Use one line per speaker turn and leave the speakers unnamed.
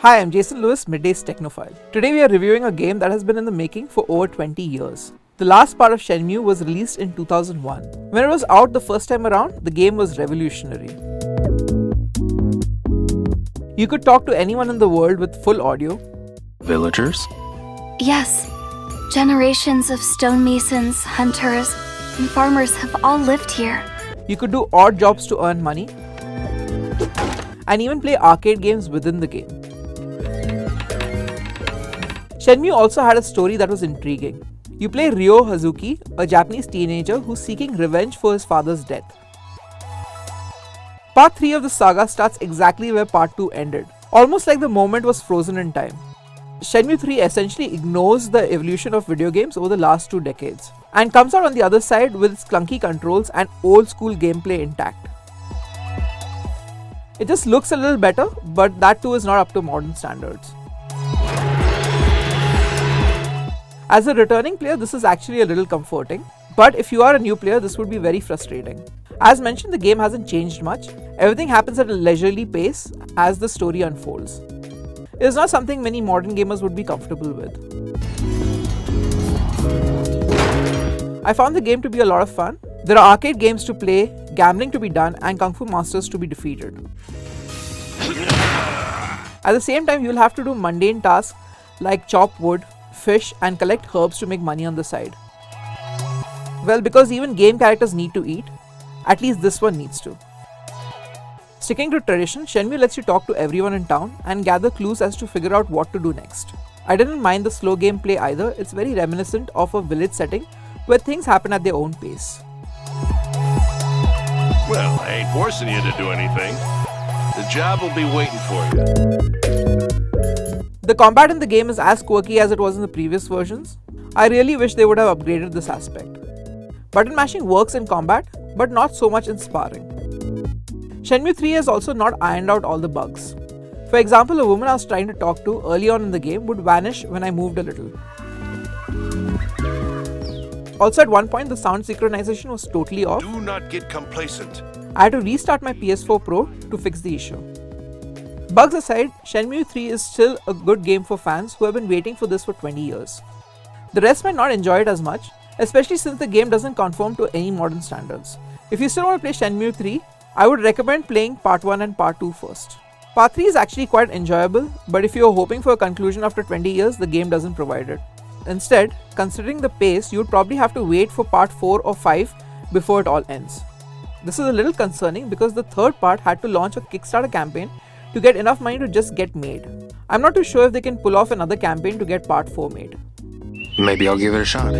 Hi, I'm Jaison Lewis, Midday's Technophile. Today we are reviewing a game that has been in the making for over 20 years. The last part of Shenmue was released in 2001. When it was out the first time around, the game was revolutionary. You could talk to anyone in the world with full audio.
Villagers?
Yes. Generations of stonemasons, hunters, and farmers have all lived here.
You could do odd jobs to earn money. And even play arcade games within the game. Shenmue also had a story that was intriguing. You play Ryo Hazuki, a Japanese teenager who's seeking revenge for his father's death. Part 3 of the saga starts exactly where Part 2 ended, almost like the moment was frozen in time. Shenmue 3 essentially ignores the evolution of video games over the last 2 decades, and comes out on the other side with its clunky controls and old school gameplay intact. It just looks a little better, but that too is not up to modern standards. As a returning player, this is actually a little comforting, but if you are a new player, this would be very frustrating. As mentioned, the game hasn't changed much. Everything happens at a leisurely pace as the story unfolds. It is not something many modern gamers would be comfortable with. I found the game to be a lot of fun. There are arcade games to play, gambling to be done, and kung fu masters to be defeated. At the same time, you will have to do mundane tasks like chop wood, fish, and collect herbs to make money on the side. Well, because even game characters need to eat, at least this one needs to. Sticking to tradition, Shenmue lets you talk to everyone in town and gather clues as to figure out what to do next. I didn't mind the slow gameplay either. It's very reminiscent of a village setting where things happen at their own pace.
Well, I ain't forcing you to do anything. The job will be waiting for you.
The combat in the game is as quirky as it was in the previous versions. I really wish they would have upgraded this aspect. Button mashing works in combat, but not so much in sparring. Shenmue 3 has also not ironed out all the bugs. For example, a woman I was trying to talk to early on in the game would vanish when I moved a little. Also, at one point the sound synchronization was totally off.
Do not get complacent.
I had to restart my PS4 Pro to fix the issue. Bugs aside, Shenmue 3 is still a good game for fans who have been waiting for this for 20 years. The rest might not enjoy it as much, especially since the game doesn't conform to any modern standards. If you still want to play Shenmue 3, I would recommend playing Part 1 and Part 2 first. Part 3 is actually quite enjoyable, but if you are hoping for a conclusion after 20 years, the game doesn't provide it. Instead, considering the pace, you would probably have to wait for Part 4 or 5 before it all ends. This is a little concerning because the third part had to launch a Kickstarter campaign to get enough money to just get made. I'm not too sure if they can pull off another campaign to get Part 4 made.
Maybe I'll give it a shot.